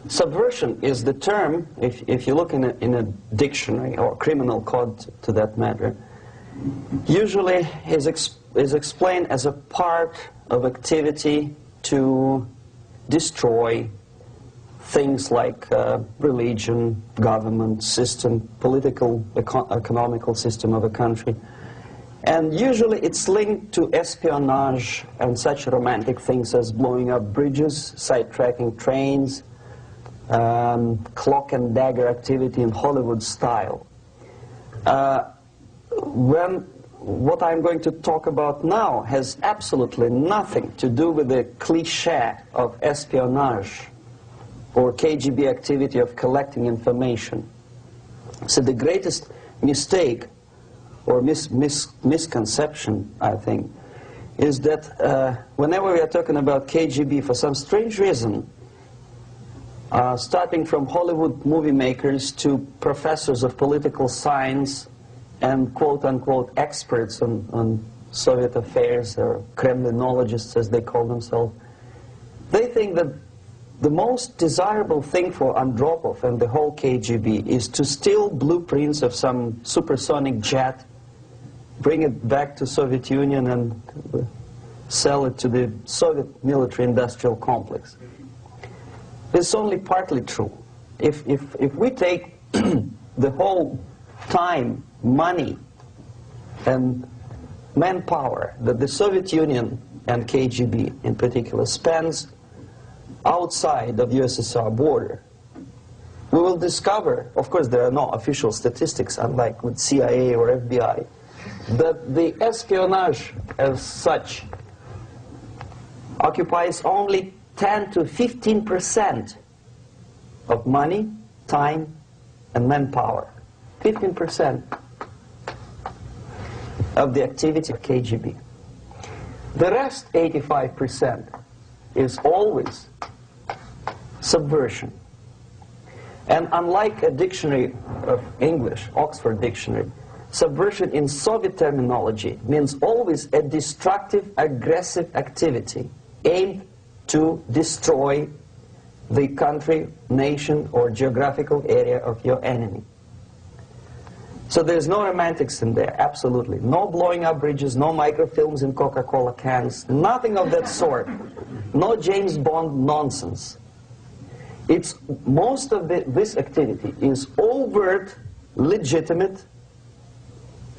Subversion is the term, if you look in a dictionary or criminal code to that matter, usually is explained as a part of activity to destroy things like religion, government system, political, economical system of a country. And usually it's linked to espionage and such romantic things as blowing up bridges, sidetracking trains, cloak and dagger activity in Hollywood style. What I'm going to talk about now has absolutely nothing to do with the cliché of espionage or KGB activity of collecting information. So the greatest mistake or misconception, I think, is that whenever we are talking about KGB, for some strange reason, starting from Hollywood movie makers to professors of political science and quote-unquote experts on Soviet affairs, or Kremlinologists as they call themselves, they think that the most desirable thing for Andropov and the whole KGB is to steal blueprints of some supersonic jet, bring it back to Soviet Union and sell it to the Soviet military-industrial complex. It's only partly true. If we take the whole time, money, and manpower that the Soviet Union and KGB in particular spends outside of USSR border, we will discover, of course there are no official statistics unlike with CIA or FBI, that the espionage as such occupies only 10 to 15% of money, time, and manpower. 15% of the activity of KGB. The rest, 85%, is always subversion. And unlike a dictionary of English, Oxford Dictionary, subversion in Soviet terminology means always a destructive, aggressive activity aimed to destroy the country, nation, or geographical area of your enemy. So there's no romantics in there, absolutely. No blowing up bridges, no microfilms in Coca-Cola cans, nothing of that sort. No James Bond nonsense. It's most of this activity is overt, legitimate,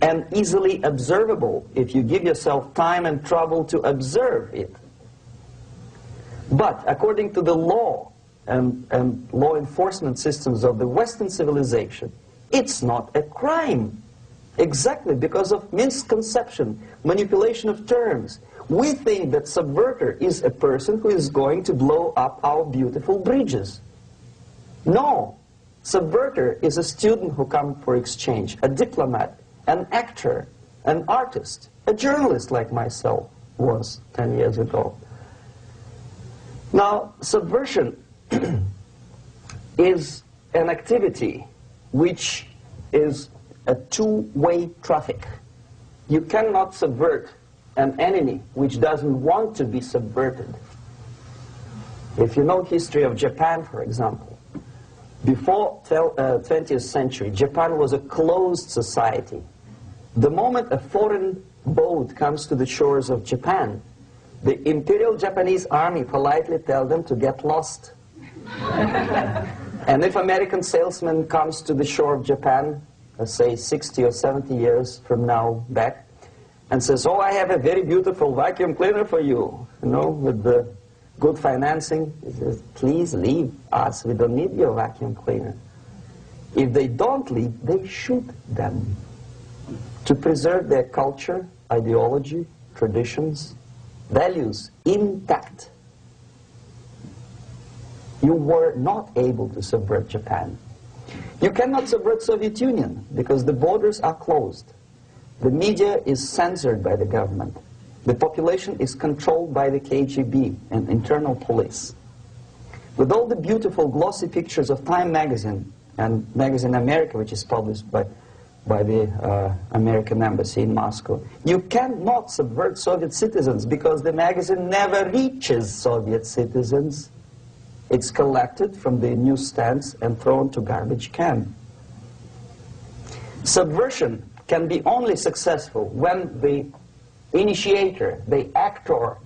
and easily observable if you give yourself time and trouble to observe it. But according to the law and law enforcement systems of the Western civilization, it's not a crime. Exactly because of misconception, manipulation of terms. We think that subverter is a person who is going to blow up our beautiful bridges. No. Subverter is a student who comes for exchange, a diplomat, an actor, an artist, a journalist like myself was 10 years ago. Now, subversion is an activity which is a two-way traffic. You cannot subvert an enemy which doesn't want to be subverted. If you know history of Japan, for example, before 20th century, Japan was a closed society. The moment a foreign boat comes to the shores of Japan, the Imperial Japanese Army politely tells them to get lost. And if American salesman comes to the shore of Japan, let's say 60 or 70 years from now back, and says, oh, I have a very beautiful vacuum cleaner for you, with the good financing, he says, please leave us, we don't need your vacuum cleaner. If they don't leave, they shoot them to preserve their culture, ideology, traditions, values intact. You were not able to subvert Japan. You cannot subvert Soviet Union because the borders are closed. The media is censored by the government. The population is controlled by the KGB and internal police. With all the beautiful glossy pictures of Time magazine and Magazine America, which is published by the American embassy in Moscow, you cannot subvert Soviet citizens because the magazine never reaches Soviet citizens. It's collected from the newsstands and thrown to garbage can. Subversion can be only successful when the initiator, the actor,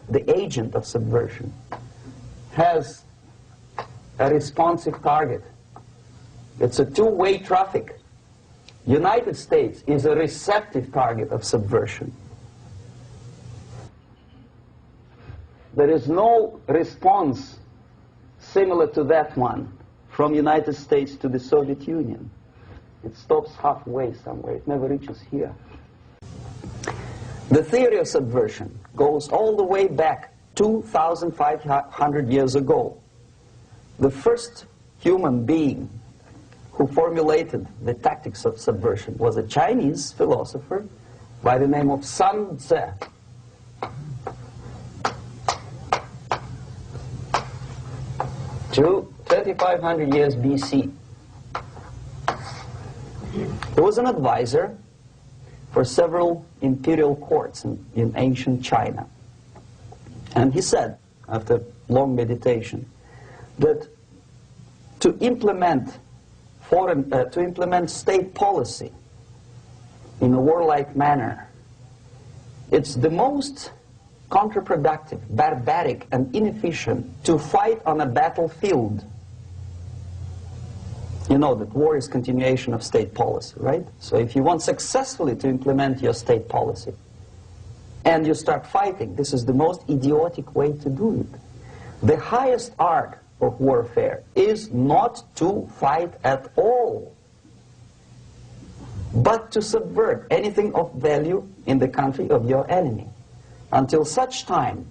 the agent of subversion has a responsive target. It's a two-way traffic. United States is a receptive target of subversion. There is no response similar to that one from United States to the Soviet Union. It stops halfway somewhere. It never reaches here. The theory of subversion goes all the way back 2,500 years ago. The first human being who formulated the tactics of subversion was a Chinese philosopher by the name of Sun Tzu. 2,500 years BC. He was an advisor for several imperial courts in ancient China. And he said, after long meditation, that to implement state policy in a warlike manner, it's the most counterproductive, barbaric, and inefficient to fight on a battlefield. You know that war is continuation of state policy, right? So if you want successfully to implement your state policy, and you start fighting, this is the most idiotic way to do it. The highest art of warfare is not to fight at all, but to subvert anything of value in the country of your enemy, until such time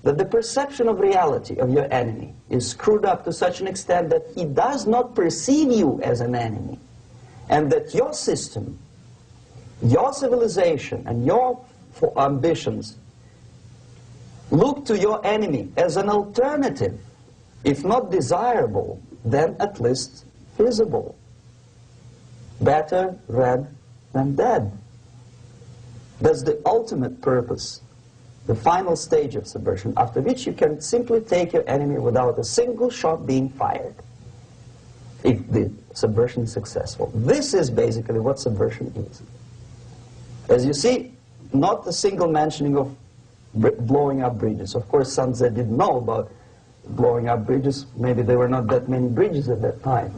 that the perception of reality of your enemy is screwed up to such an extent that he does not perceive you as an enemy, and that your system, your civilization, and your ambitions look to your enemy as an alternative, if not desirable, then at least feasible. Better red than dead. That's the ultimate purpose, the final stage of subversion, after which you can simply take your enemy without a single shot being fired, if the subversion is successful. This is basically what subversion is. As you see, not a single mentioning of blowing up bridges. Of course, Sun Tzu didn't know about blowing up bridges. Maybe there were not that many bridges at that time.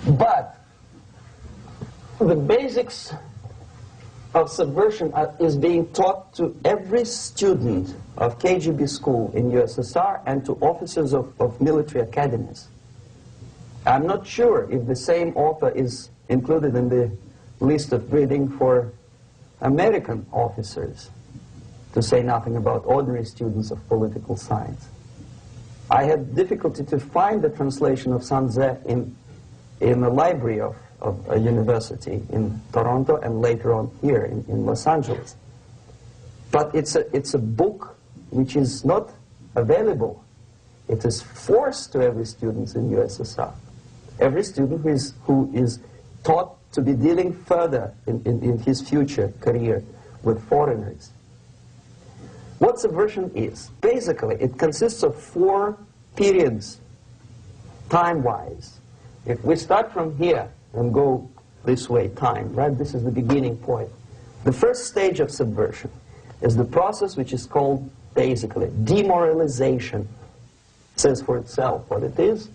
But the basics of subversion is being taught to every student of KGB school in USSR and to officers of military academies. I'm not sure if the same author is included in the list of reading for American officers, to say nothing about ordinary students of political science. I had difficulty to find the translation of Sun Tzu in the library of a university in Toronto and later on here in Los Angeles. But it's a book which is not available. It is forced to every student in USSR. Every student who is taught to be dealing further in his future career with foreigners. What subversion is? Basically, it consists of 4 periods, time-wise. If we start from here and go this way, time, right? This is the beginning point. The first stage of subversion is the process which is called, basically, demoralization. It says for itself what it is.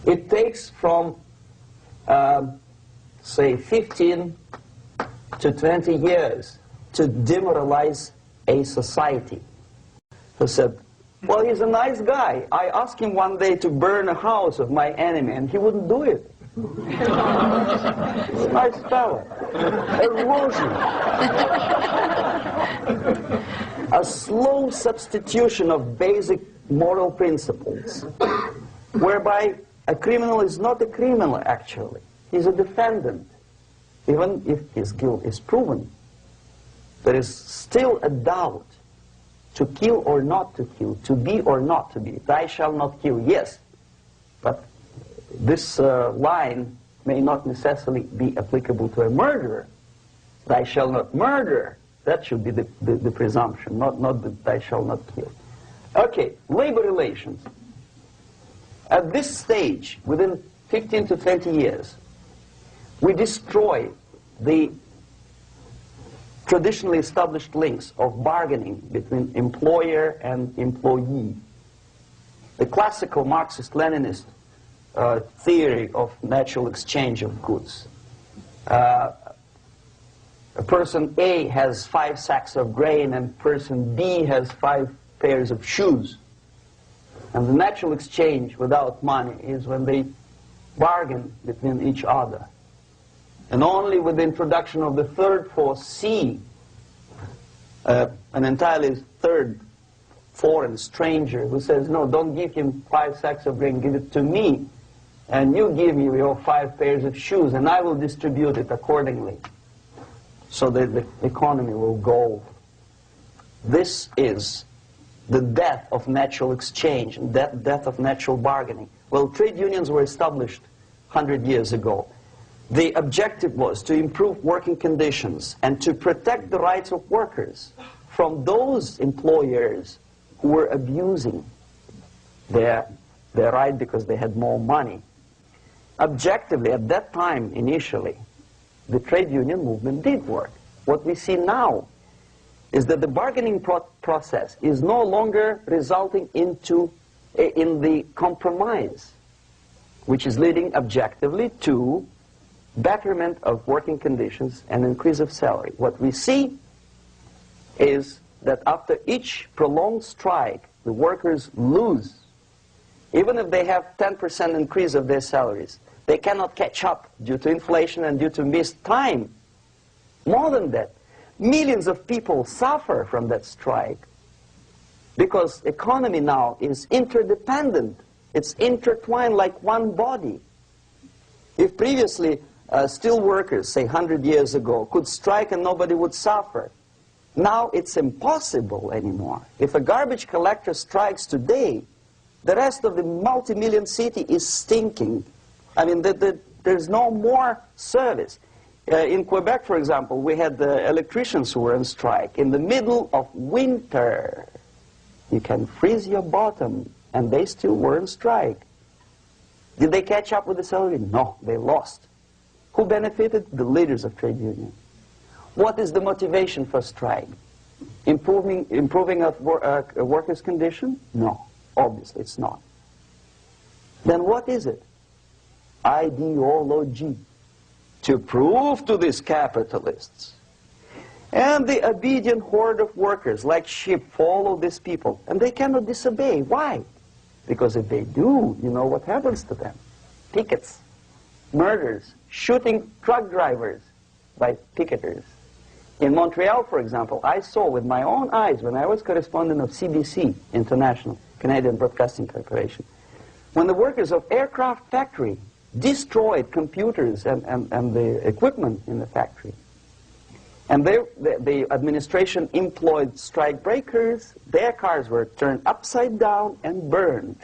It takes from, say, 15 to 20 years to demoralize a society. Who said, well, he's a nice guy. I asked him one day to burn a house of my enemy, and he wouldn't do it. He's a nice fellow. Erosion. A slow substitution of basic moral principles, whereby a criminal is not a criminal, actually. He's a defendant. Even if his guilt is proven, there is still a doubt. To kill or not to kill, to be or not to be. Thou shalt not kill, yes. But this line may not necessarily be applicable to a murderer. thou shalt not murder. That should be the presumption, not that thou shalt not kill. Okay, labor relations. At this stage, within 15 to 20 years, we destroy the traditionally established links of bargaining between employer and employee. The classical Marxist-Leninist theory of natural exchange of goods. A person A has 5 sacks of grain and person B has 5 pairs of shoes. And the natural exchange without money is when they bargain between each other. And only with the introduction of the third force, C, an entirely third foreign stranger who says, no, don't give him 5 sacks of grain, give it to me, and you give me your 5 pairs of shoes, and I will distribute it accordingly, so that the economy will go. This is the death of natural exchange, death of natural bargaining. Well, trade unions were established 100 years ago. The objective was to improve working conditions and to protect the rights of workers from those employers who were abusing their right because they had more money. Objectively, at that time, initially, the trade union movement did work. What we see now is that the bargaining process is no longer resulting in the compromise, which is leading objectively to betterment of working conditions and increase of salary. What we see is that after each prolonged strike, the workers lose. Even if they have 10% increase of their salaries, they cannot catch up due to inflation and due to missed time. More than that, millions of people suffer from that strike because economy now is interdependent. It's intertwined like one body. If previously steel workers, say 100 years ago, could strike and nobody would suffer, now it's impossible anymore. If a garbage collector strikes today, the rest of the multi-million city is stinking. I mean, there's no more service. In Quebec, for example, we had the electricians who were on strike in the middle of winter. You can freeze your bottom, and they still were on strike. Did they catch up with the salary? No, they lost. Who benefited? The leaders of trade unions. What is the motivation for strike? Improving a workers' condition? No, obviously it's not. Then what is it? Ideology. To prove to these capitalists. And the obedient horde of workers, like sheep, follow these people. And they cannot disobey. Why? Because if they do, you know what happens to them. Pickets, murders, shooting truck drivers by picketers. In Montreal, for example, I saw with my own eyes when I was correspondent of CBC International, Canadian Broadcasting Corporation, when the workers of aircraft factory destroyed computers and the equipment in the factory. And the administration employed strike breakers. Their cars were turned upside down and burned.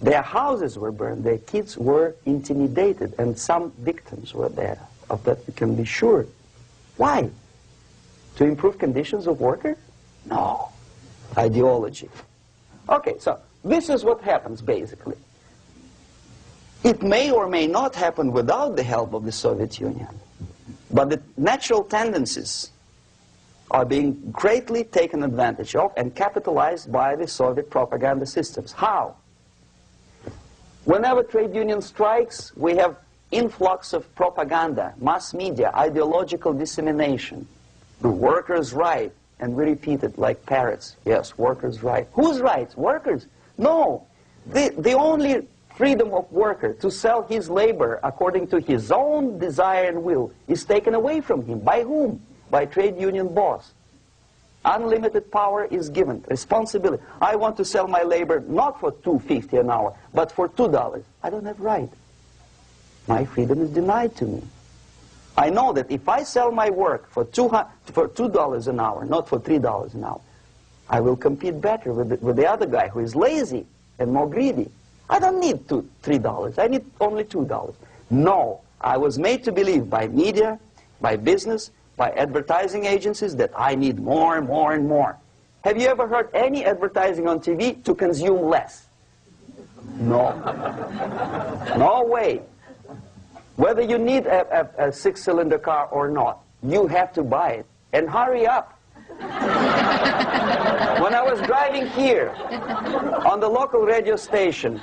Their houses were burned. Their kids were intimidated. And some victims were there. Of that we can be sure. Why? To improve conditions of workers? No. Ideology. Okay, so this is what happens basically. It may or may not happen without the help of the Soviet Union. But the natural tendencies are being greatly taken advantage of and capitalized by the Soviet propaganda systems. How? Whenever trade union strikes, we have influx of propaganda, mass media, ideological dissemination. The workers' right, and we repeat it like parrots. Yes, workers' right. Whose rights? Workers? No. The only freedom of worker to sell his labor according to his own desire and will is taken away from him. By whom? By trade union boss. Unlimited power is given. Responsibility. I want to sell my labor not for $2.50 an hour, but for $2. I don't have right. My freedom is denied to me. I know that if I sell my work for $2 an hour, not for $3 an hour, I will compete better with the other guy who is lazy and more greedy. I don't need $3. I need only $2. No, I was made to believe by media by business, by advertising agencies that I need more and more and more. Have you ever heard any advertising on TV to consume less? No. No way. Whether you need a six-cylinder car or not, you have to buy it. And hurry up. When I was driving here on the local radio station,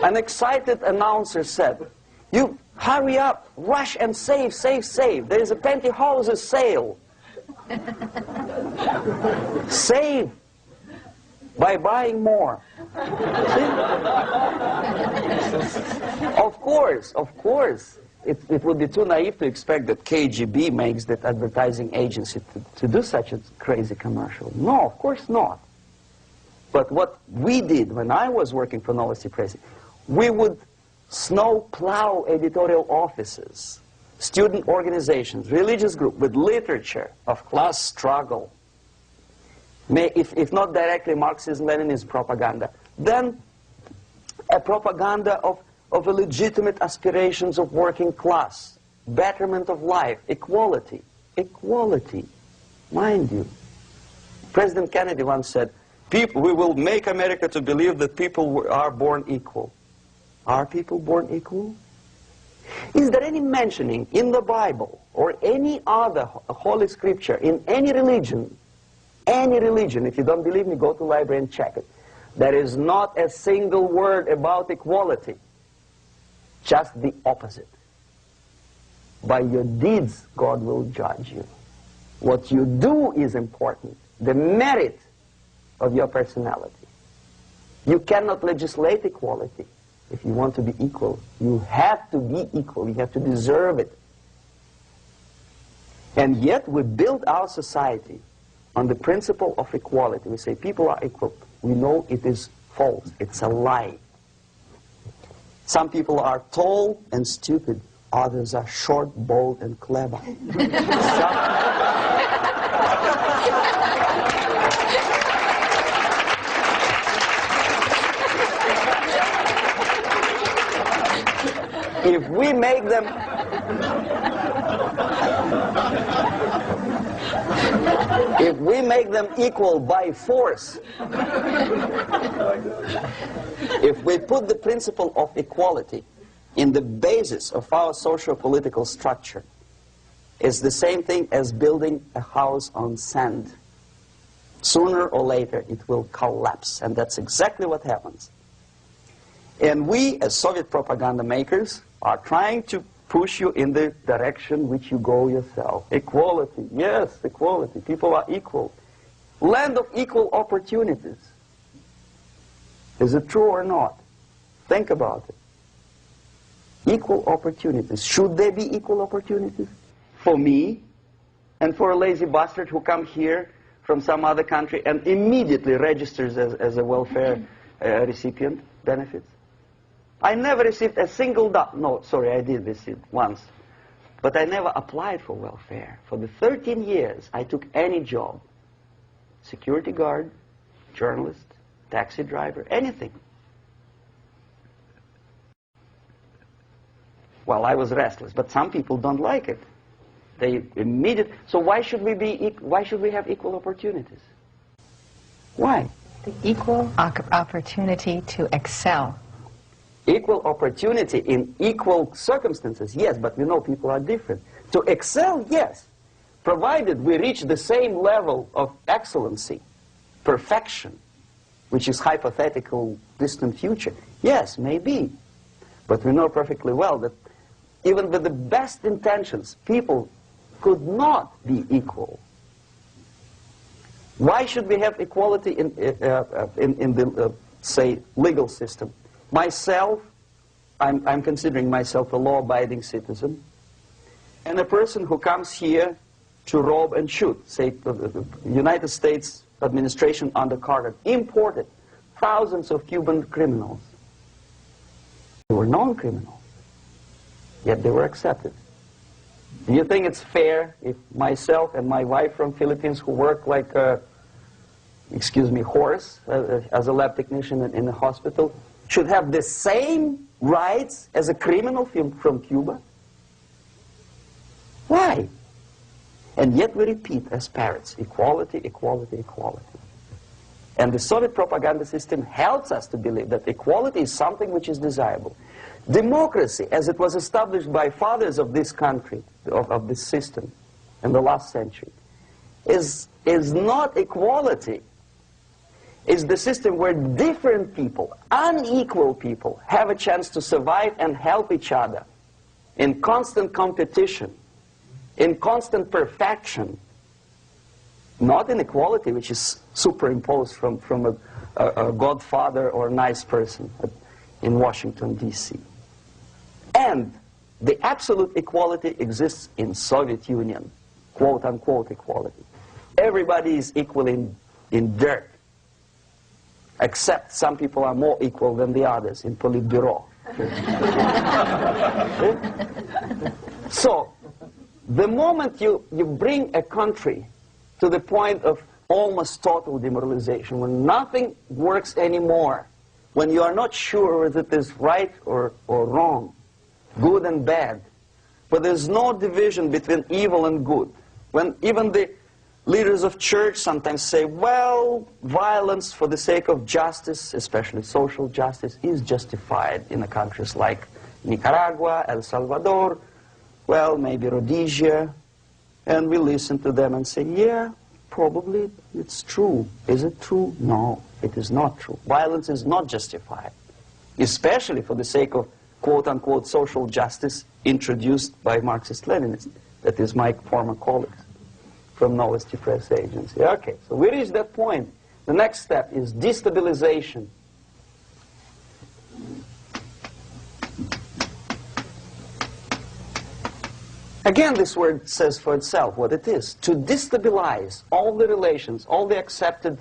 an excited announcer said, "You hurry up, rush and save, save, save. There is a pantyhose sale." Save by buying more. Of course. It would be too naive to expect that KGB makes that advertising agency to do such a crazy commercial. No, of course not. But what we did when I was working for Novosti Press, we would snow plow editorial offices, student organizations, religious groups with literature of class struggle. If not directly Marxism-Leninism propaganda, then a propaganda of the legitimate aspirations of working class, betterment of life, equality. Equality, mind you. President Kennedy once said, we will make America to believe that people are born equal. Are people born equal? Is there any mentioning in the Bible or any other holy scripture in any religion, if you don't believe me, go to the library and check it, there is not a single word about equality. Just the opposite. By your deeds, God will judge you. What you do is important. The merit of your personality. You cannot legislate equality. If you want to be equal, you have to be equal. You have to deserve it. And yet we build our society on the principle of equality. We say people are equal. We know it is false. It's a lie. Some people are tall and stupid. Others are short, bold, and clever. If we make them equal by force, if we put the principle of equality in the basis of our socio-political structure, it's the same thing as building a house on sand. Sooner or later it will collapse, and that's exactly what happens. And we, as Soviet propaganda makers, are trying to push you in the direction which you go yourself. Equality, yes, equality. People are equal. Land of equal opportunities. Is it true or not? Think about it. Equal opportunities. Should there be equal opportunities? For me and for a lazy bastard who comes here from some other country and immediately registers as a welfare recipient benefits? I never received a single dollar. No, sorry, I did receive once. But I never applied for welfare. For the 13 years, I took any job. Security guard, journalist, taxi driver, anything. Well, I was restless, but some people don't like it. They immediately. So why should we have equal opportunities? Why? The equal opportunity to excel. Equal opportunity in equal circumstances, yes, but we know people are different. To excel, yes, provided we reach the same level of excellency, perfection, which is hypothetical, distant future. Yes, maybe. But we know perfectly well that even with the best intentions, people could not be equal. Why should we have equality in the, say, legal system? Myself, I'm considering myself a law-abiding citizen, and a person who comes here to rob and shoot, say, the United States administration under Carter imported thousands of Cuban criminals. They were non-criminals, yet they were accepted. Do you think it's fair if myself and my wife from Philippines, who work like a, excuse me, horse as a lab technician in a hospital, should have the same rights as a criminal from Cuba? Why? And yet we repeat as parrots, equality, equality, equality. And the Soviet propaganda system helps us to believe that equality is something which is desirable. Democracy, as it was established by fathers of this country, of this system in the last century, is not equality. It's the system where different people, unequal people, have a chance to survive and help each other in constant competition, in constant perfection, not in equality, which is superimposed from a godfather or a nice person in Washington, D.C. And the absolute equality exists in Soviet Union, quote-unquote equality. Everybody is equal in dirt, except some people are more equal than the others in Politburo. So, the moment you bring a country to the point of almost total demoralization, when nothing works anymore, when you are not sure whether it is right or wrong, good and bad, but there's no division between evil and good, when even the leaders of church sometimes say, well, violence for the sake of justice, especially social justice, is justified in the countries like Nicaragua, El Salvador, well, maybe Rhodesia, and we listen to them and say, yeah, probably it's true. Is it true? No, it is not true. Violence is not justified, especially for the sake of quote-unquote social justice introduced by Marxist-Leninists, that is my former colleagues from Novosti Press Agency. Okay, so we reached that point. The next step is destabilization. Again, this word says for itself what it is. To destabilize all the relations, all the accepted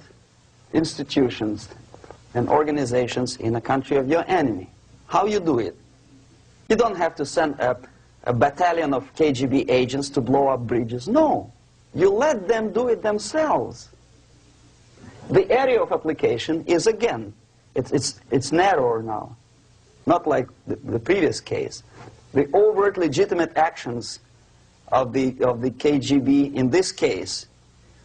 institutions and organizations in a country of your enemy. How you do it? You don't have to send a battalion of KGB agents to blow up bridges. No. You let them do it themselves. The area of application is, again, it's narrower now. Not like the previous case. The overt legitimate actions of the KGB in this case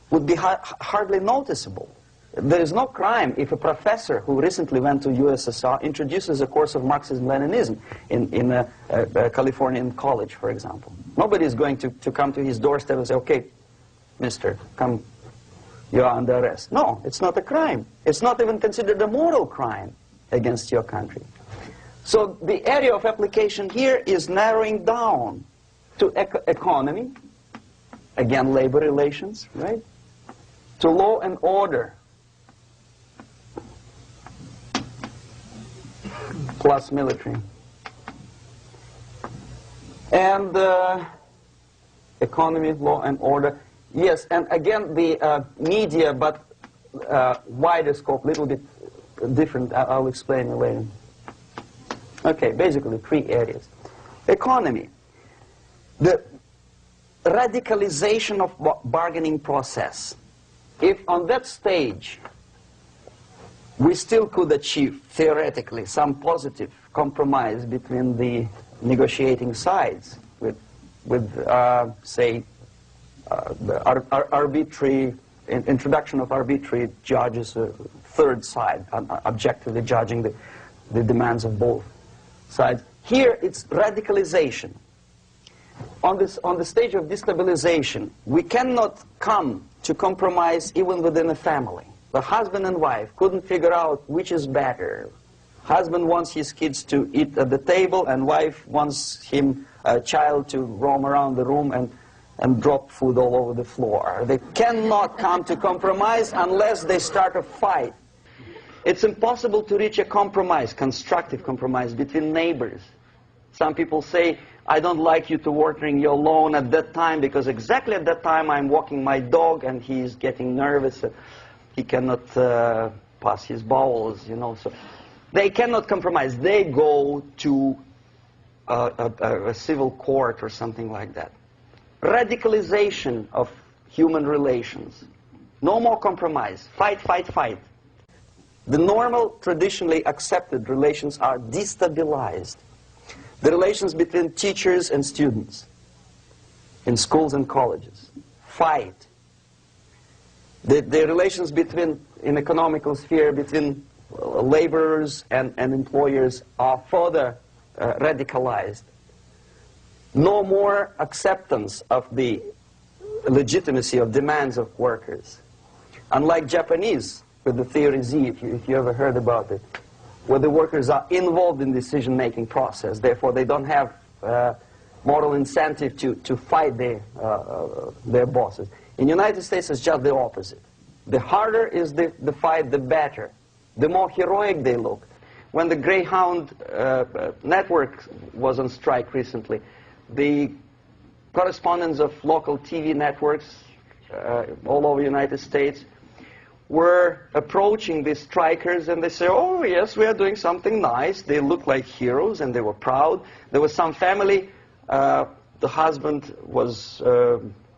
would be hardly noticeable. There is no crime if a professor who recently went to USSR introduces a course of Marxism-Leninism in a Californian college, for example. Nobody is going to come to his doorstep and say, okay, mister, come, you are under arrest. No, it's not a crime. It's not even considered a moral crime against your country. So the area of application here is narrowing down to economy, again, labor relations, right? To law and order, plus military. And economy, law and order. Yes, and again, the media, but wider scope, little bit different. I'll explain it later. Okay, basically 3 areas. Economy. The radicalization of bargaining process. If on that stage we still could achieve, theoretically, some positive compromise between the negotiating sides with say, the arbitrary, introduction of arbitrary judges, a third side, objectively judging the demands of both sides. Here it's radicalization. On the stage of destabilization, we cannot come to compromise even within a family. The husband and wife couldn't figure out which is better. Husband wants his kids to eat at the table, and wife wants a child to roam around the room and drop food all over the floor. They cannot come to compromise unless they start a fight. It's impossible to reach a compromise, constructive compromise, between neighbors. Some people say, I don't like you to watering your lawn at that time because exactly at that time I'm walking my dog and he's getting nervous. He cannot pass his bowels, you know. So they cannot compromise. They go to a civil court or something like that. Radicalization of human relations. No more compromise. Fight, fight, fight. The normal, traditionally accepted relations are destabilized. The relations between teachers and students in schools and colleges. fight. The relations between, in economical sphere, between laborers and employers are further radicalized. No more acceptance of the legitimacy of demands of workers. Unlike Japanese, with the theory Z, if you ever heard about it, where the workers are involved in the decision-making process, therefore they don't have moral incentive to fight their bosses. In the United States, it's just the opposite. The harder is the fight, the better. The more heroic they look. When the Greyhound network was on strike recently, the correspondents of local TV networks all over the United States were approaching the strikers, and they say, oh yes, we are doing something nice. They looked like heroes and they were proud. There was some family, the husband was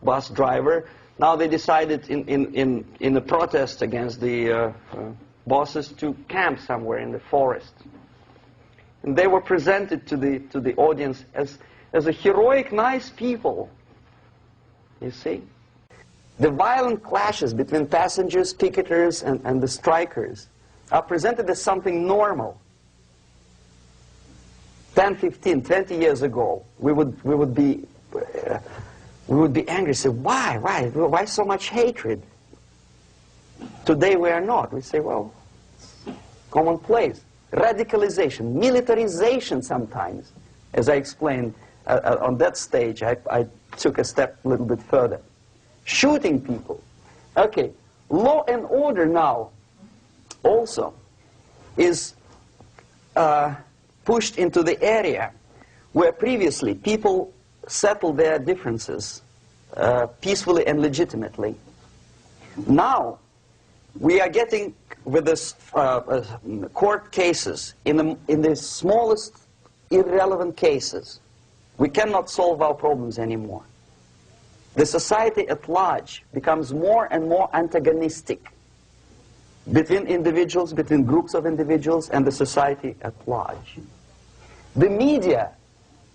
bus driver. Now they decided in a protest against the bosses to camp somewhere in the forest. And they were presented to the audience as a heroic, nice people, you see. The violent clashes between passengers, picketers, and the strikers are presented as something normal. 10, 15, 20 years ago, we would be angry, say, why so much hatred? Today we are not. We say, well, commonplace. Radicalization, militarization sometimes. As I explained on that stage, I took a step a little bit further. Shooting people. Okay, law and order now also is pushed into the area where previously people settled their differences peacefully and legitimately. Now we are getting, with this court cases, in the smallest irrelevant cases, we cannot solve our problems anymore. The society at large becomes more and more antagonistic between individuals, between groups of individuals, and the society at large. The media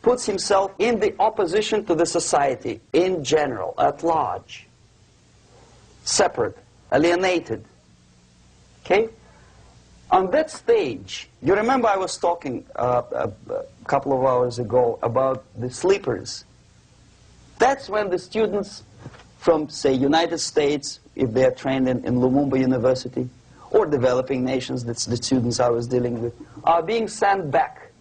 puts himself in the opposition to the society in general, at large. Separate, alienated. Okay? On that stage, you remember I was talking a couple of hours ago about the sleepers. That's when the students from, say, United States, if they are trained in Lumumba University, or developing nations, that's the students I was dealing with, are being sent back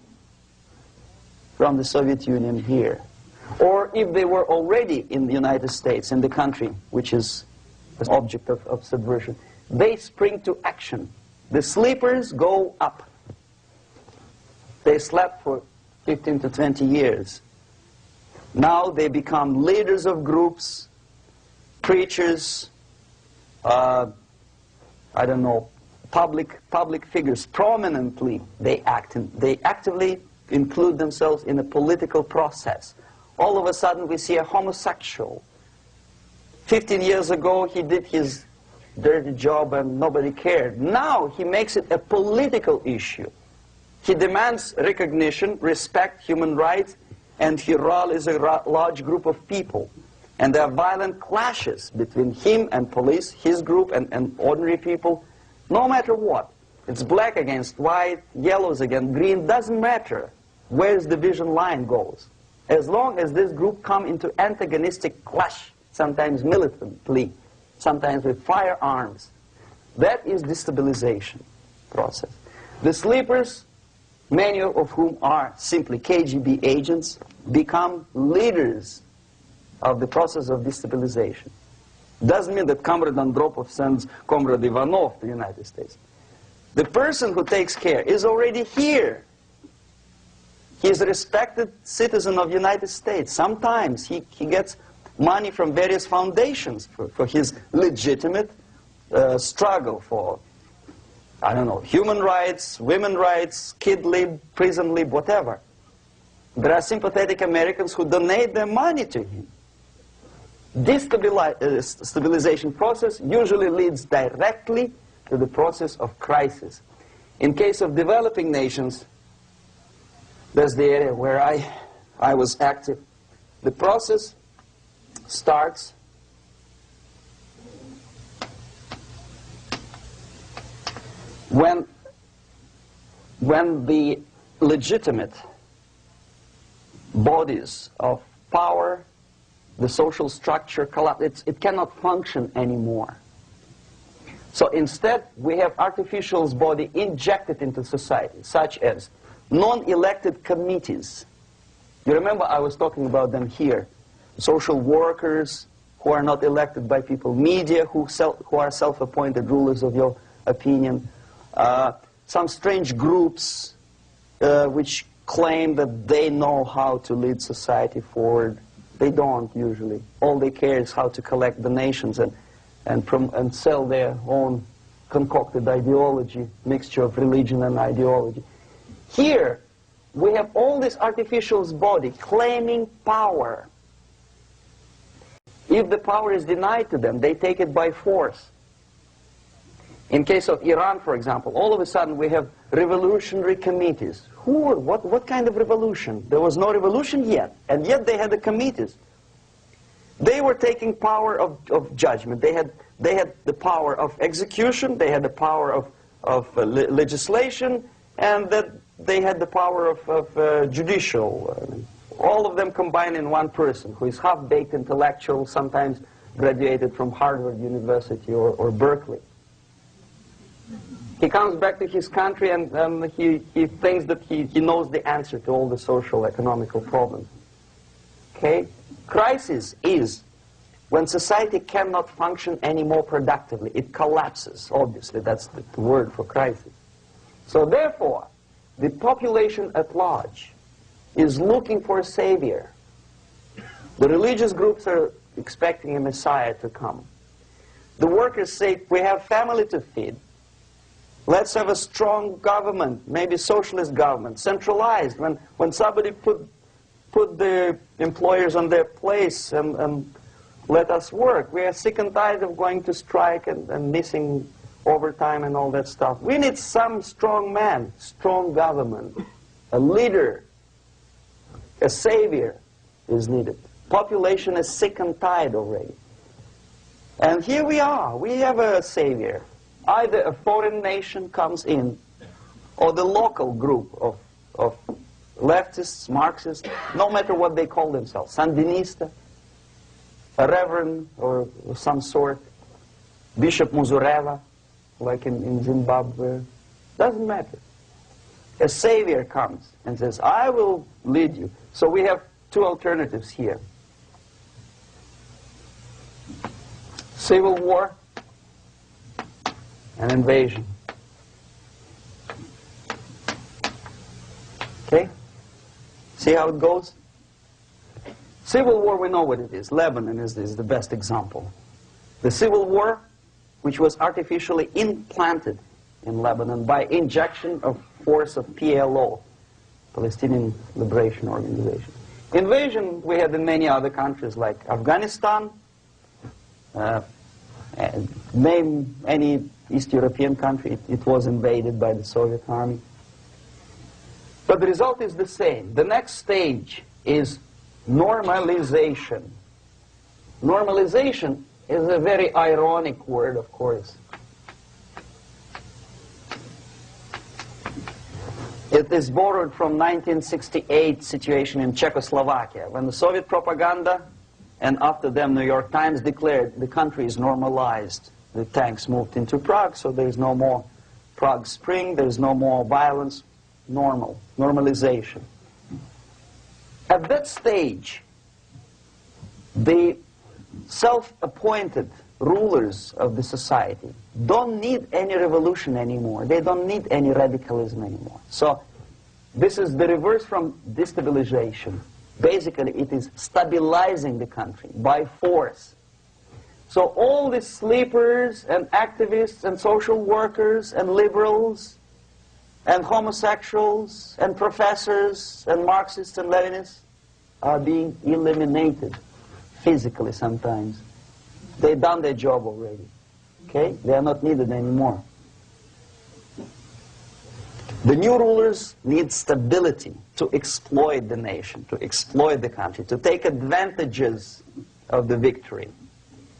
from the Soviet Union here. Or if they were already in the United States, in the country, which is the object of subversion, they spring to action. The sleepers go up. They slept for 15 to 20 years. Now they become leaders of groups, preachers, I don't know, public figures. Prominently they actively include themselves in a political process. All of a sudden we see a homosexual. 15 years ago he did his dirty job and nobody cared. Now he makes it a political issue. He demands recognition, respect, human rights, and he rallies a large group of people. And there are violent clashes between him and police, his group and ordinary people, no matter what. It's black against white, yellows against green, doesn't matter where the division line goes. As long as this group come into antagonistic clash, sometimes militantly, sometimes with firearms, that is destabilization process. The sleepers, many of whom are simply KGB agents, become leaders of the process of destabilization. Doesn't mean that Comrade Andropov sends Comrade Ivanov to the United States. The person who takes care is already here. He is a respected citizen of the United States. Sometimes he gets money from various foundations for his legitimate struggle for, I don't know, human rights, women's rights, kid lib, prison lib, whatever. There are sympathetic Americans who donate their money to him. This stabilization process usually leads directly to the process of crisis. In case of developing nations, that's the area where I was active. The process starts When the legitimate bodies of power, the social structure collapse, it cannot function anymore. So instead, we have artificial body injected into society, such as non-elected committees. You remember I was talking about them here. Social workers who are not elected by people, media who are self-appointed rulers of your opinion, some strange groups which claim that they know how to lead society forward. They don't usually. All they care is how to collect donations and sell their own concocted ideology, mixture of religion and ideology. Here, we have all this artificial body claiming power. If the power is denied to them, they take it by force. In case of Iran, for example, all of a sudden we have revolutionary committees. What kind of revolution? There was no revolution yet, and yet they had the committees. They were taking power of judgment. They had the power of execution, they had the power of legislation, and that they had the power of judicial. All of them combined in one person, who is half-baked intellectual, sometimes graduated from Harvard University or Berkeley. He comes back to his country and he thinks that he knows the answer to all the social, economical problems. Okay? Crisis is when society cannot function any more productively. It collapses, obviously. That's the word for crisis. So therefore, the population at large is looking for a savior. The religious groups are expecting a Messiah to come. The workers say, we have family to feed. Let's have a strong government, maybe socialist government, centralized. When somebody put the employers on their place and let us work. We are sick and tired of going to strike and missing overtime and all that stuff. We need some strong man, strong government, a leader, a savior is needed. Population is sick and tired already. And here we are. We have a savior. Either a foreign nation comes in, or the local group of leftists, Marxists, no matter what they call themselves, Sandinista, a reverend or some sort, Bishop Muzurela, like in Zimbabwe, doesn't matter. A savior comes and says, I will lead you. So we have two alternatives here. Civil war and invasion. Okay? See how it goes? Civil war, we know what it is. Lebanon is the best example. The civil war, which was artificially implanted in Lebanon by injection of force of PLO, Palestinian Liberation Organization. Invasion we had in many other countries like Afghanistan, name any East European country, it was invaded by the Soviet army. But the result is the same. The next stage is normalization. Normalization is a very ironic word, of course. It is borrowed from 1968 situation in Czechoslovakia, when the Soviet propaganda and after them New York Times declared the country is normalized. The tanks moved into Prague, so there is no more Prague Spring, there is no more violence. Normalization. At that stage, the self-appointed rulers of the society don't need any revolution anymore. They don't need any radicalism anymore. So this is the reverse from destabilization. Basically, it is stabilizing the country by force. So all these sleepers and activists and social workers and liberals and homosexuals and professors and Marxists and Leninists are being eliminated physically sometimes. They've done their job already. Okay? They are not needed anymore. The new rulers need stability to exploit the nation, to exploit the country, to take advantages of the victory.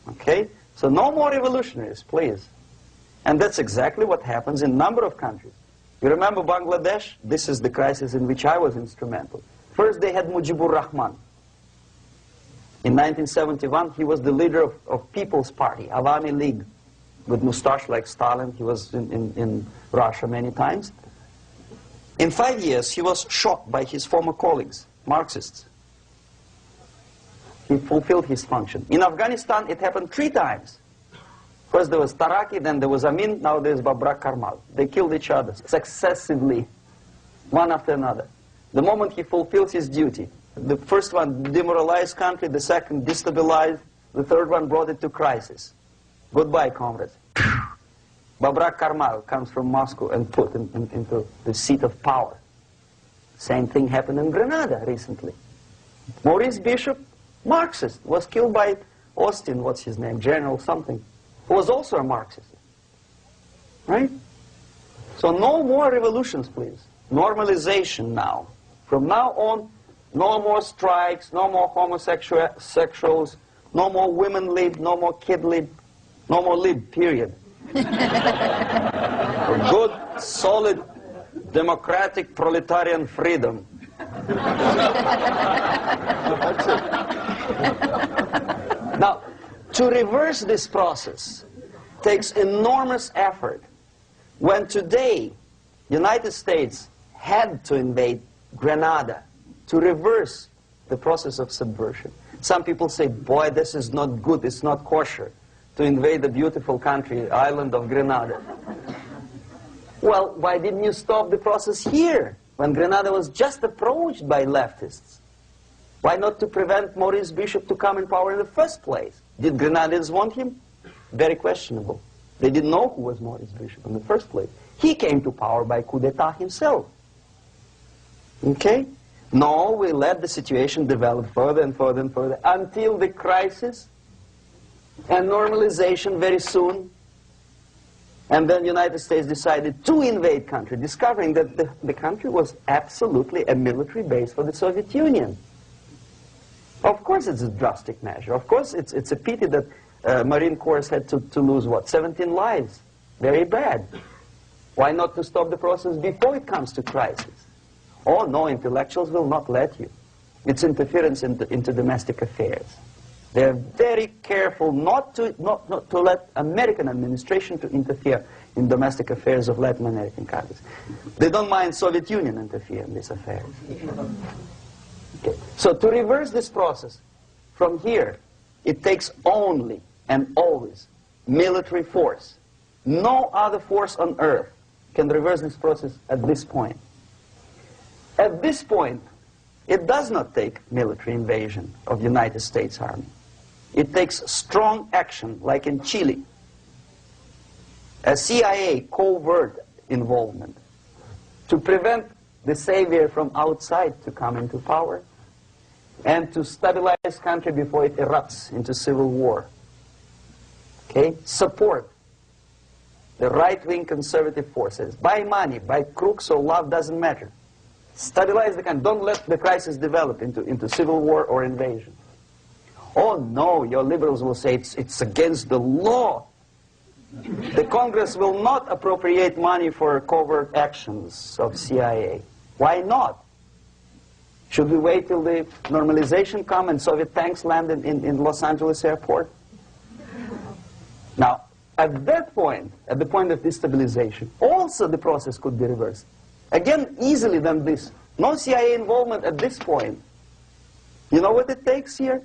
Okay? So no more revolutionaries, please. And that's exactly what happens in a number of countries. You remember Bangladesh? This is the crisis in which I was instrumental. First they had Mujibur Rahman. In 1971, he was the leader of People's Party, Awami League, with mustache like Stalin. He was in Russia many times. In 5 years, he was shot by his former colleagues, Marxists. He fulfilled his function. In Afghanistan, it happened 3 times. First there was Taraki, then there was Amin, now there's Babrak Karmal. They killed each other successively, one after another. The moment he fulfills his duty, the first one demoralized country, the second destabilized, the third one brought it to crisis. Goodbye, comrades. Babrak Karmal comes from Moscow and put into the seat of power. Same thing happened in Grenada recently. Maurice Bishop, Marxist, was killed by Austin, what's his name, General something, who was also a Marxist. Right? So no more revolutions, please. Normalization now. From now on, no more strikes, no more homosexuals, no more women lib, no more kid lib, no more lib, period. A good, solid, democratic, proletarian freedom. That's it. Now, to reverse this process takes enormous effort. When today, United States had to invade Grenada to reverse the process of subversion. Some people say, boy, this is not good, it's not kosher to invade the beautiful country, island of Grenada. Well, why didn't you stop the process here, when Grenada was just approached by leftists? Why not to prevent Maurice Bishop to come in power in the first place? Did Grenadians want him? Very questionable. They didn't know who was Maurice Bishop in the first place. He came to power by coup d'etat himself. Okay? No, we let the situation develop further and further and further until the crisis and normalization very soon. And then the United States decided to invade country, discovering that the country was absolutely a military base for the Soviet Union. Of course it's a drastic measure. Of course it's a pity that Marine Corps had to lose, what, 17 lives. Very bad. Why not to stop the process before it comes to crisis? Oh no, intellectuals will not let you. It's interference into domestic affairs. They're very careful not to let American administration to interfere in domestic affairs of Latin American countries. They don't mind Soviet Union interfere in these affairs. Okay. So to reverse this process, from here, it takes only and always military force. No other force on earth can reverse this process at this point. At this point, it does not take military invasion of the United States Army. It takes strong action, like in Chile. A CIA covert involvement to prevent the savior from outside to come into power and to stabilize country before it erupts into civil war. Okay? Support the right-wing conservative forces. By money, by crooks or love, doesn't matter. Stabilize the country. Don't let the crisis develop into civil war or invasion. Oh no, your liberals will say it's against the law. The Congress will not appropriate money for covert actions of CIA. Why not? Should we wait till the normalization come and Soviet tanks land in Los Angeles airport? Now, at that point, at the point of destabilization, also the process could be reversed. Again, easily than this. No CIA involvement at this point. You know what it takes here?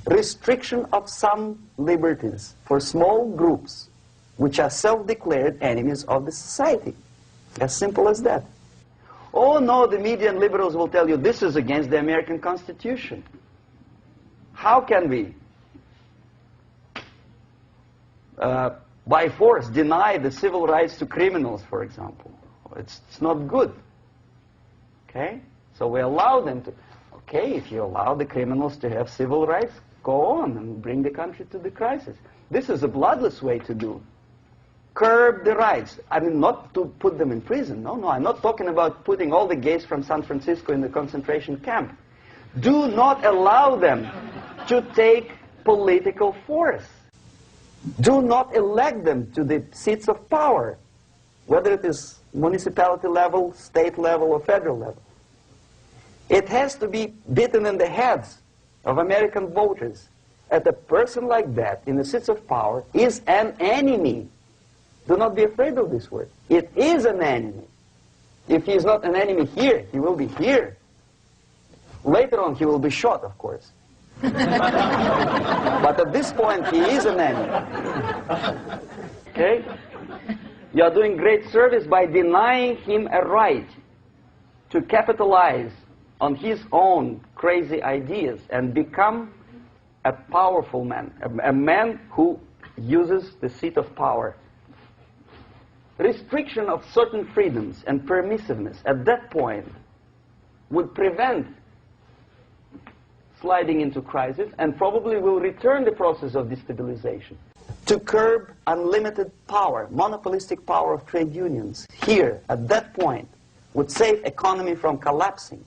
Restriction of some liberties for small groups which are self-declared enemies of the society. As simple as that. Oh no, the media and liberals will tell you this is against the American Constitution. How can we, by force, deny the civil rights to criminals, for example? It's not good. Okay? So we allow them to. Okay, if you allow the criminals to have civil rights, go on and bring the country to the crisis. This is a bloodless way to do. Curb the rights. I mean, not to put them in prison. No, no, I'm not talking about putting all the gays from San Francisco in the concentration camp. Do not allow them to take political force. Do not elect them to the seats of power, whether it is municipality level, state level, or federal level. It has to be beaten in the heads of American voters that a person like that in the seats of power is an enemy. Do not be afraid of this word. It is an enemy. If he is not an enemy here, he will be here. Later on, he will be shot, of course. But at this point, he is an enemy. Okay? You are doing great service by denying him a right to capitalize on his own crazy ideas and become a powerful man, a man who uses the seat of power. Restriction of certain freedoms and permissiveness at that point would prevent sliding into crisis and probably will return the process of destabilization. To curb unlimited power, monopolistic power of trade unions, here, at that point, would save economy from collapsing.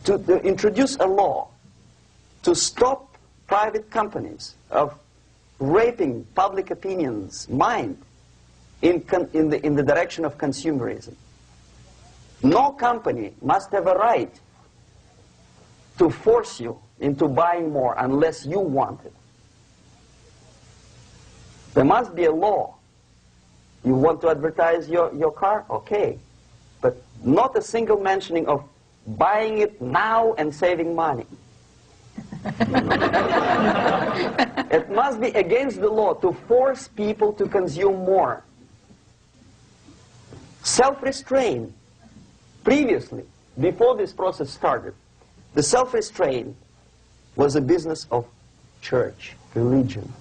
To introduce a law to stop private companies of raping public opinion's mind in the direction of consumerism. No company must have a right to force you into buying more unless you want it. There must be a law. You want to advertise your car? Okay. But not a single mentioning of buying it now and saving money. It must be against the law to force people to consume more. Self-restraint. Previously, before this process started, the self-restraint was a business of church, religion.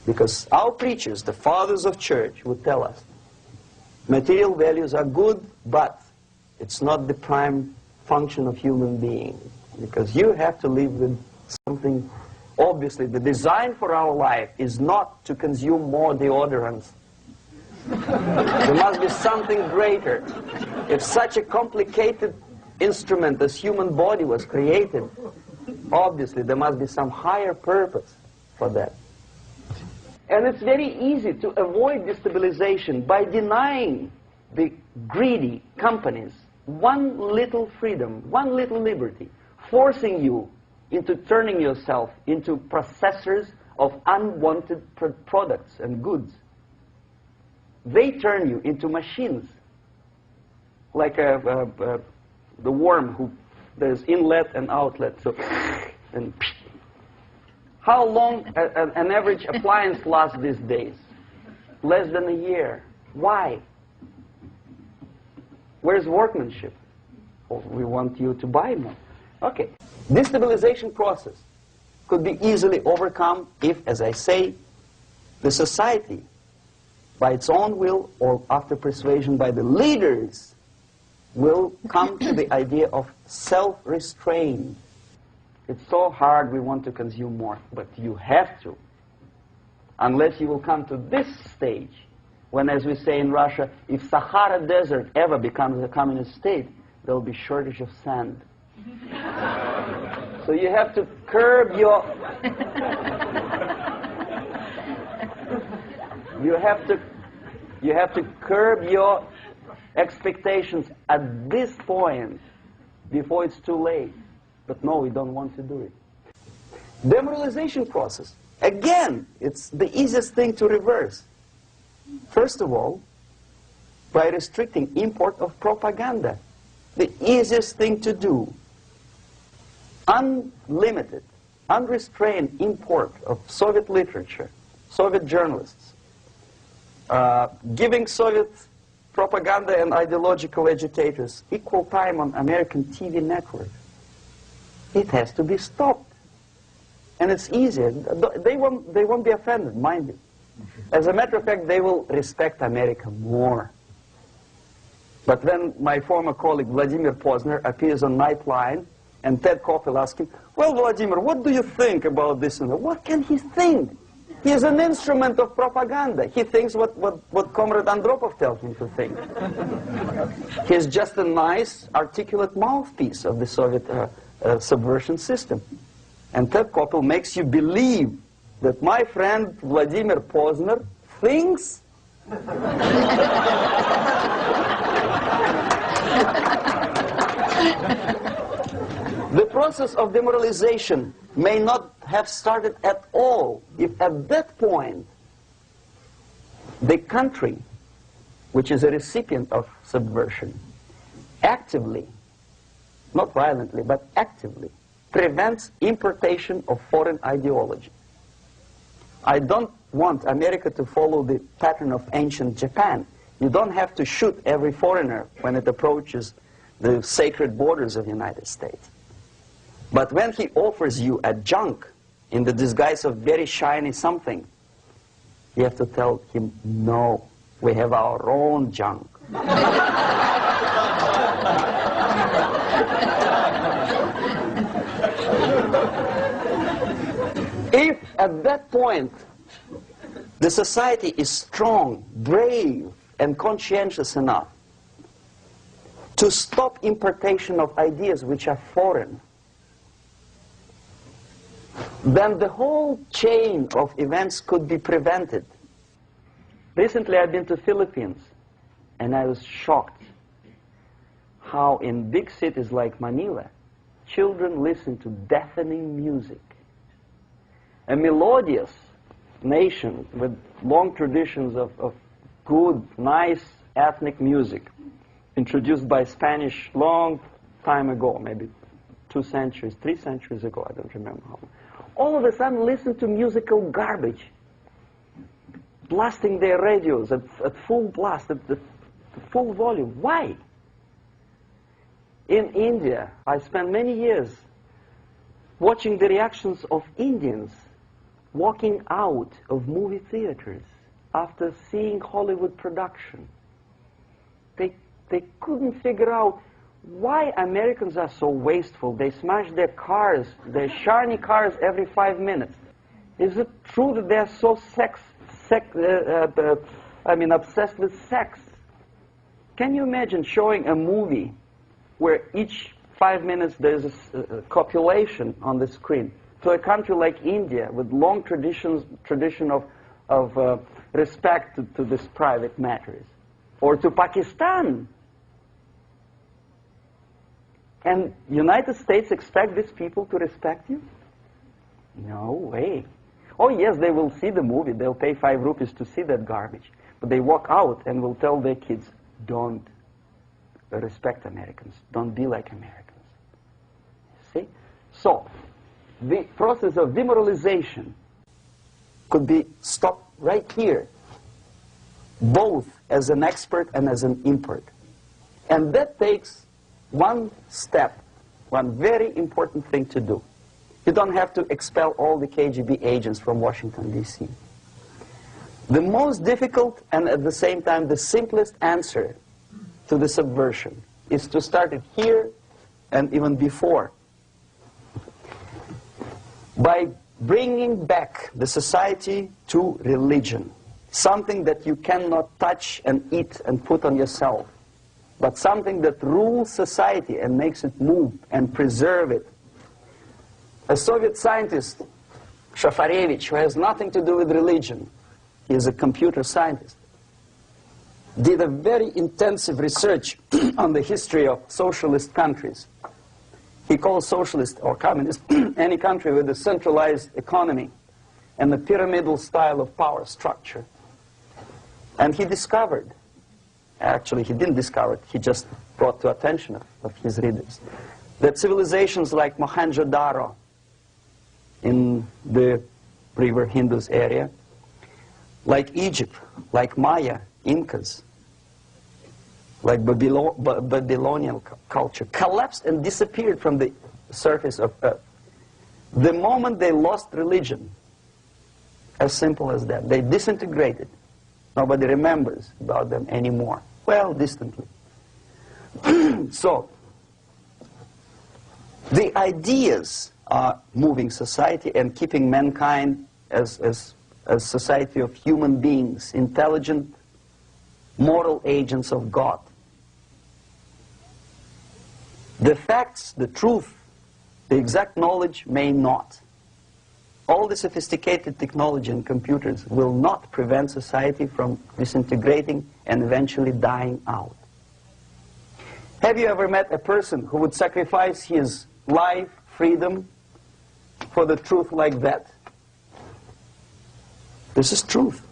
Because our preachers, the fathers of church, would tell us, material values are good, but it's not the prime function of human being. Because you have to live with something. Obviously, the design for our life is not to consume more deodorants. There must be something greater. If such a complicated instrument as human body was created, obviously there must be some higher purpose for that. And it's very easy to avoid destabilization by denying the greedy companies one little freedom, one little liberty, forcing you into turning yourself into processors of unwanted products and goods. They turn you into machines, like the worm who there's inlet and outlet. So, and how long an average appliance lasts these days? Less than a year. Why? Where's workmanship? Oh, we want you to buy more. Okay. Destabilization process could be easily overcome if, as I say, the society, by its own will or after persuasion by the leaders, will come to the idea of self-restraint. It's so hard, we want to consume more, but you have to. Unless you will come to this stage, when, as we say in Russia, if Sahara Desert ever becomes a communist state, there will be shortage of sand. So you have to curb your... You have to curb your expectations at this point before it's too late. But no, we don't want to do it. Demoralization process. Again, it's the easiest thing to reverse. First of all, by restricting import of propaganda. The easiest thing to do. Unlimited, unrestrained import of Soviet literature, Soviet journalists, giving Soviet propaganda and ideological agitators equal time on American TV network. It has to be stopped. And it's easier. They won't be offended, mind you. As a matter of fact, they will respect America more. But when my former colleague Vladimir Posner appears on Nightline and Ted Koppel asks him, well, Vladimir, what do you think about this and that? What can he think? He is an instrument of propaganda. He thinks what Comrade Andropov tells him to think. He's just a nice, articulate mouthpiece of the Soviet subversion system. And Ted Koppel makes you believe that my friend Vladimir Posner thinks the process of demoralization may not have started at all if at that point the country, which is a recipient of subversion, actively, not violently, but actively, prevents importation of foreign ideology. I don't want America to follow the pattern of ancient Japan. You don't have to shoot every foreigner when it approaches the sacred borders of the United States. But when he offers you a junk in the disguise of very shiny something, you have to tell him, no, we have our own junk. If at that point the society is strong, brave, and conscientious enough to stop importation of ideas which are foreign, then the whole chain of events could be prevented. Recently I've been to the Philippines, and I was shocked how in big cities like Manila, children listen to deafening music. A melodious nation with long traditions of good, nice ethnic music, introduced by Spanish long time ago, maybe 2 centuries, 3 centuries ago, I don't remember how. All of a sudden listen to musical garbage, blasting their radios at full blast, at full volume. Why? In India, I spent many years watching the reactions of Indians walking out of movie theaters after seeing Hollywood production. They couldn't figure out why Americans are so wasteful. They smash their cars, their shiny cars, every 5 minutes. Is it true that they're so obsessed with sex? Can you imagine showing a movie where each 5 minutes there's a copulation on the screen to a country like India with long tradition of respect to these private matters, or to Pakistan? And United States expect these people to respect you? No way. Oh yes, they will see the movie. They'll pay 5 rupees to see that garbage. But they walk out and will tell their kids, don't respect Americans. Don't be like Americans. See? So, the process of demoralization could be stopped right here, both as an expert and as an import. And that takes one step, one very important thing to do. You don't have to expel all the KGB agents from Washington, D.C. The most difficult and at the same time the simplest answer to the subversion is to start it here and even before, by bringing back the society to religion, something that you cannot touch and eat and put on yourself, but something that rules society and makes it move and preserve it. A Soviet scientist, Shafarevich, who has nothing to do with religion, he is a computer scientist, did a very intensive research on the history of socialist countries. He calls socialist or communist any country with a centralized economy and a pyramidal style of power structure. And he discovered, actually he didn't discover it, he just brought to attention of his readers, that civilizations like Mohenjo-Daro in the river Indus area, like Egypt, like Maya, Incas, like Babylonian culture, collapsed and disappeared from the surface of Earth. The moment they lost religion, as simple as that, they disintegrated. Nobody remembers about them anymore. Well, distantly. So, the ideas are moving society and keeping mankind as a society of human beings, intelligent, moral agents of God. The facts, the truth, the exact knowledge may not. all the sophisticated technology and computers will not prevent society from disintegrating and eventually dying out. Have you ever met a person who would sacrifice his life, freedom, for the truth like that? This is truth.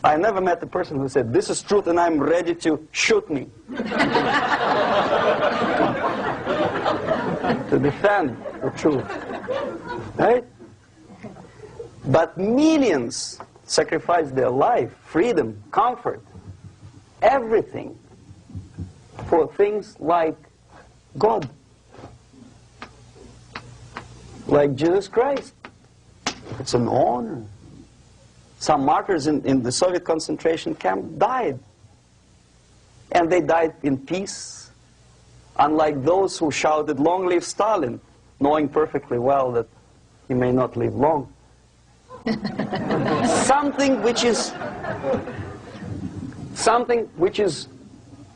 I never met a person who said, this is truth and I'm ready to shoot me. To defend the truth. Right? But millions sacrifice their life, freedom, comfort, everything for things like God, like Jesus Christ. It's an honor. Some martyrs in the Soviet concentration camp died. And they died in peace, unlike those who shouted, "Long live Stalin," knowing perfectly well that he may not live long. Something which is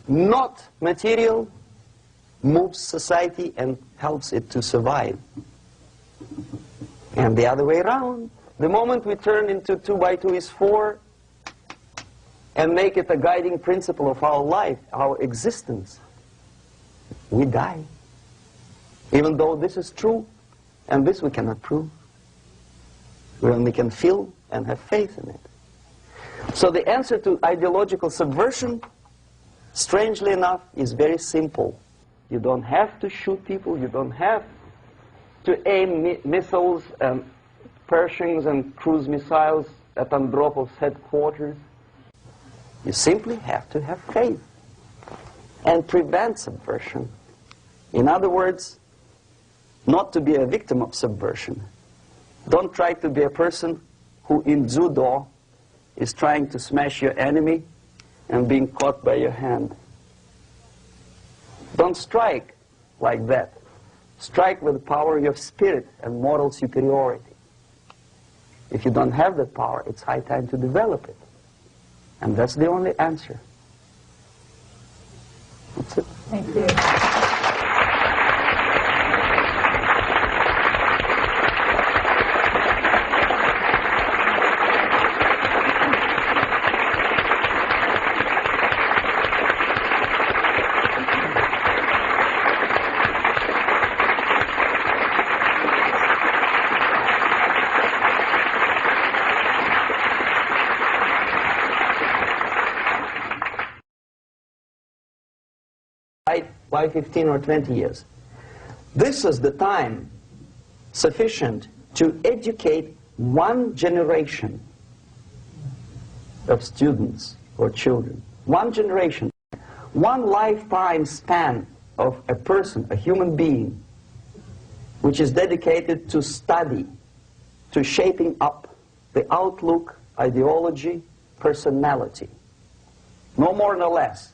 not material moves society and helps it to survive. And the other way around. The moment we turn into 2 by 2 is 4 and make it a guiding principle of our life, our existence, we die. Even though this is true, and this we cannot prove. We only can feel and have faith in it. So the answer to ideological subversion, strangely enough, is very simple. You don't have to shoot people, you don't have to aim missiles and Pershings and cruise missiles at Andropov's headquarters. You simply have to have faith and prevent subversion. In other words, not to be a victim of subversion. Don't try to be a person who in judo is trying to smash your enemy and being caught by your hand. Don't strike like that. Strike with the power of your spirit and moral superiority. If you don't have that power, it's high time to develop it. And that's the only answer. That's it. Thank you. 15 or 20 years. This is the time sufficient to educate one generation of students or children. One generation. One lifetime span of a person, a human being, which is dedicated to study, to shaping up the outlook, ideology, personality. No more, no less.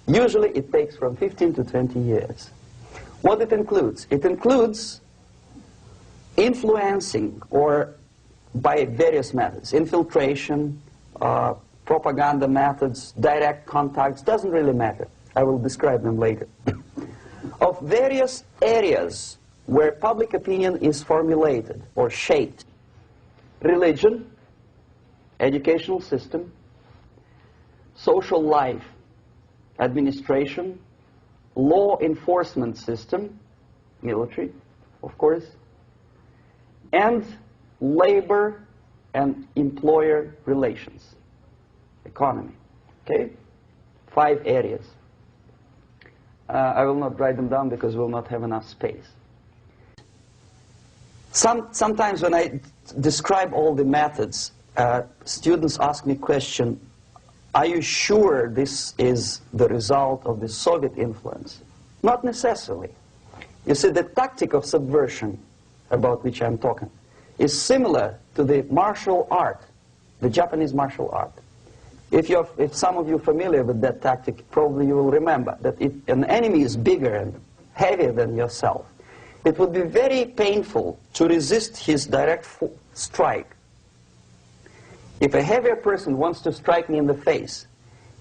Usually it takes from 15 to 20 years. What it includes? It includes influencing, or by various methods, infiltration, propaganda methods, direct contacts, doesn't really matter. I will describe them later. Of various areas where public opinion is formulated or shaped. Religion, educational system, social life, administration, law enforcement system, military, of course, and labor and employer relations, economy. Okay? 5 areas. I will not write them down because we'll not have enough space. Sometimes when I describe all the methods, students ask me question, are you sure this is the result of the Soviet influence? Not necessarily. You see, the tactic of subversion, about which I'm talking, is similar to the martial art, the Japanese martial art. If some of you are familiar with that tactic, probably you will remember that if an enemy is bigger and heavier than yourself, it would be very painful to resist his direct strike. If a heavier person wants to strike me in the face,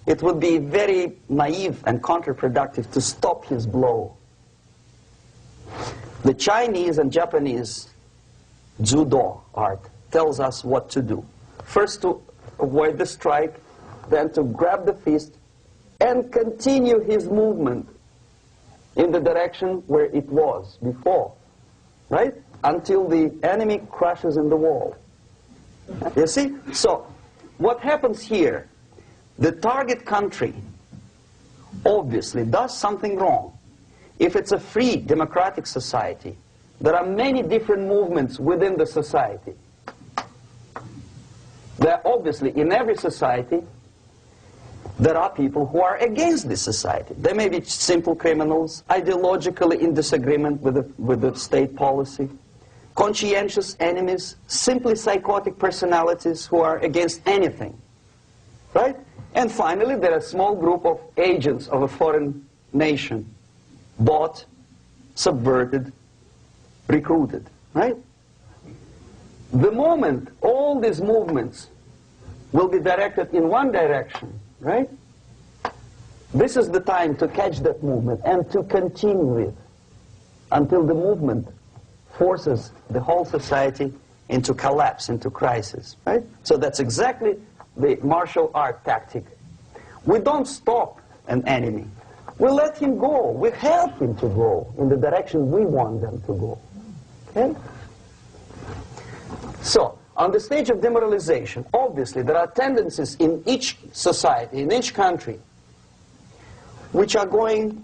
it would be very naive and counterproductive to stop his blow. The Chinese and Japanese judo art, tells us what to do. First to avoid the strike, then to grab the fist and continue his movement in the direction where it was before, right? Until the enemy crashes in the wall. You see? So, what happens here? The target country obviously does something wrong. If it's a free democratic society, there are many different movements within the society. There are obviously, in every society, there are people who are against this society. They may be simple criminals, ideologically in disagreement with the state policy, conscientious enemies, simply psychotic personalities who are against anything, right? And finally, there are a small group of agents of a foreign nation, bought, subverted, recruited, right? The moment all these movements will be directed in one direction, right? This is the time to catch that movement and to continue it until the movement forces the whole society into collapse, into crisis, right? So that's exactly the martial art tactic. We don't stop an enemy. We let him go. We help him to go in the direction we want them to go. Okay? So, on the stage of demoralization, obviously there are tendencies in each society, in each country, which are going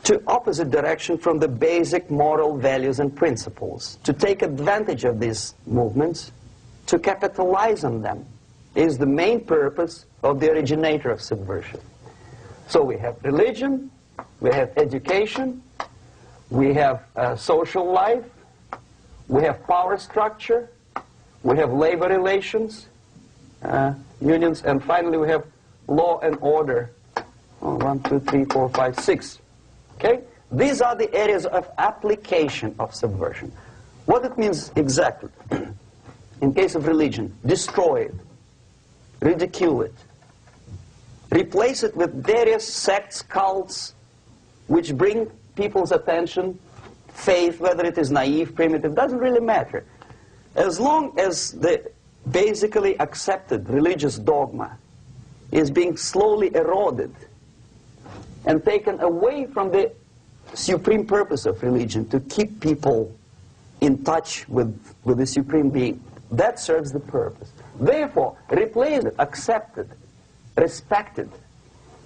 to opposite direction from the basic moral values and principles. To take advantage of these movements, to capitalize on them, is the main purpose of the originator of subversion. So we have religion, we have education, we have social life, we have power structure, we have labor relations, unions, and finally we have law and order. 1, 2, 3, 4, 5, 6. Okay? These are the areas of application of subversion. What it means exactly? In case of religion, destroy it, ridicule it, replace it with various sects, cults, which bring people's attention, faith, whether it is naive, primitive, doesn't really matter. As long as the basically accepted religious dogma is being slowly eroded and taken away from the supreme purpose of religion, to keep people in touch with the supreme being, that serves the purpose. Therefore, replace it, accepted, respected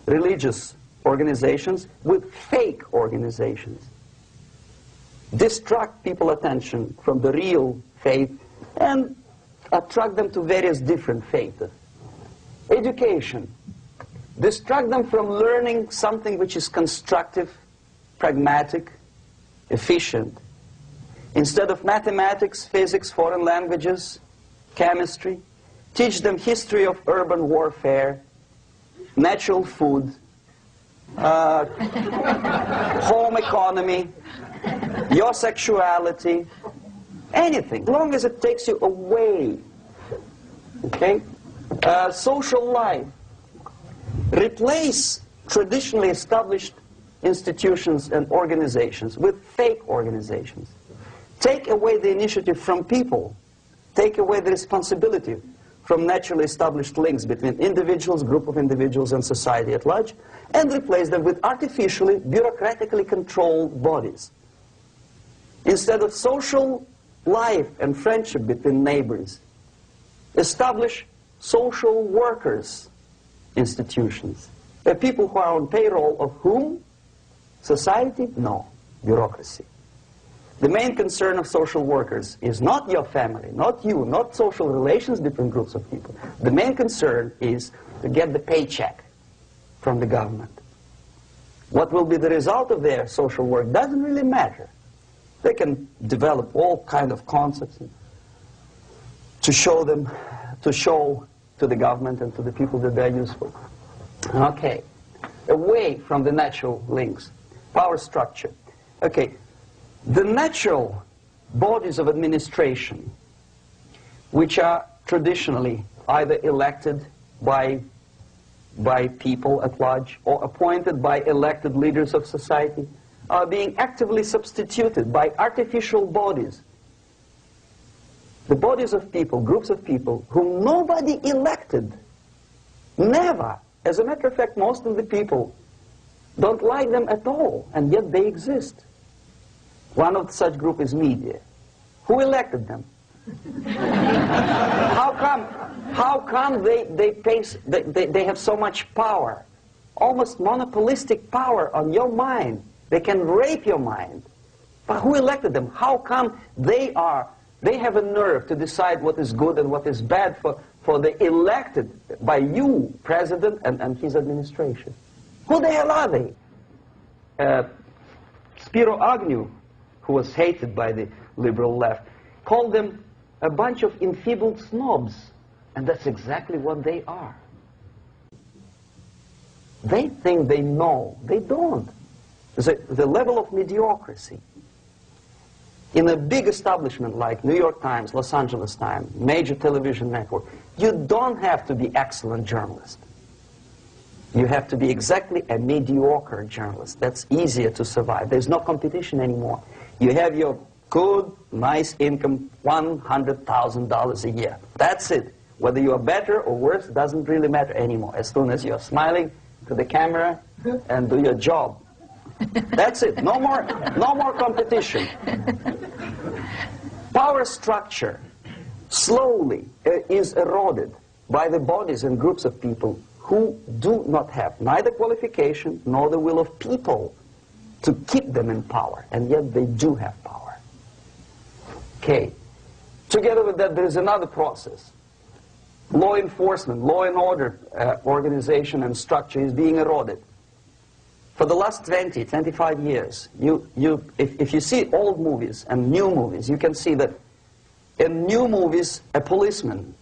religious organizations with fake organizations. Distract people's attention from the real faith and attract them to various different faiths. Education. Distract them from learning something which is constructive, pragmatic, efficient. Instead of mathematics, physics, foreign languages, chemistry, teach them history of urban warfare, natural food, home economy, your sexuality, anything, as long as it takes you away. Okay? Social life. Replace traditionally established institutions and organizations with fake organizations. Take away the initiative from people. Take away the responsibility from naturally established links between individuals, group of individuals, and society at large, and replace them with artificially, bureaucratically controlled bodies. Instead of social life and friendship between neighbors, establish social workers institutions. The people who are on payroll of whom? Society? No. Bureaucracy. The main concern of social workers is not your family, not you, not social relations between groups of people. The main concern is to get the paycheck from the government. What will be the result of their social work doesn't really matter. They can develop all kinds of concepts to show to the government and to the people that they're useful. Okay. Away from the natural links. Power structure. Okay. The natural bodies of administration, which are traditionally either elected by people at large or appointed by elected leaders of society, are being actively substituted by artificial bodies the bodies of people, groups of people, whom nobody elected. Never. As a matter of fact, most of the people don't like them at all, and yet they exist. One of such group is media. Who elected them? How come they have so much power? Almost monopolistic power on your mind. They can rape your mind. But who elected them? How come they have a nerve to decide what is good and what is bad for the elected by you, president, and his administration? Who the hell are they? Spiro Agnew, who was hated by the liberal left, called them a bunch of enfeebled snobs. And that's exactly what they are. They think they know. They don't. The level of mediocrity. In a big establishment like New York Times, Los Angeles Times, major television network, you don't have to be excellent journalist. You have to be exactly a mediocre journalist. That's easier to survive. There's no competition anymore. You have your good, nice income, $100,000 a year. That's it. Whether you are better or worse doesn't really matter anymore. As soon as you're smiling to the camera and do your job. That's it. No more competition. Power structure slowly is eroded by the bodies and groups of people who do not have neither qualification nor the will of people to keep them in power, and yet they do have power. Okay. Together with that, there is another process. Law enforcement, law and order organization and structure is being eroded. For the last 20, 25 years, if you see old movies and new movies, you can see that in new movies, a policeman,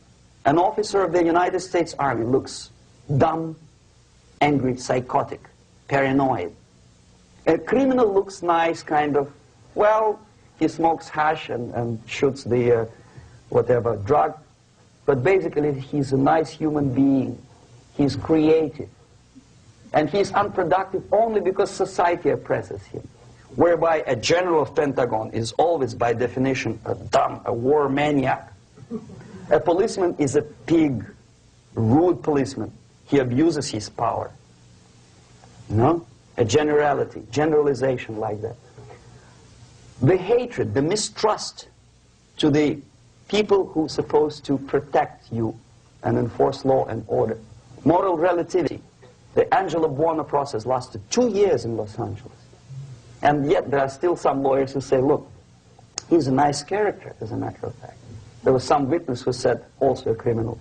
an officer of the United States Army looks dumb, angry, psychotic, paranoid. A criminal looks nice, kind of, well, he smokes hash and shoots the whatever drug, but basically he's a nice human being. He's creative. And he's unproductive only because society oppresses him. Whereby a general of Pentagon is always, by definition, a war maniac. A policeman is a pig, rude policeman. He abuses his power. No? A generalization like that. The hatred, the mistrust to the people who are supposed to protect you and enforce law and order. Moral relativity. The Angelo Buono process lasted 2 years in Los Angeles. And yet there are still some lawyers who say, look, he's a nice character, as a matter of fact. There was some witness who said, also a criminal,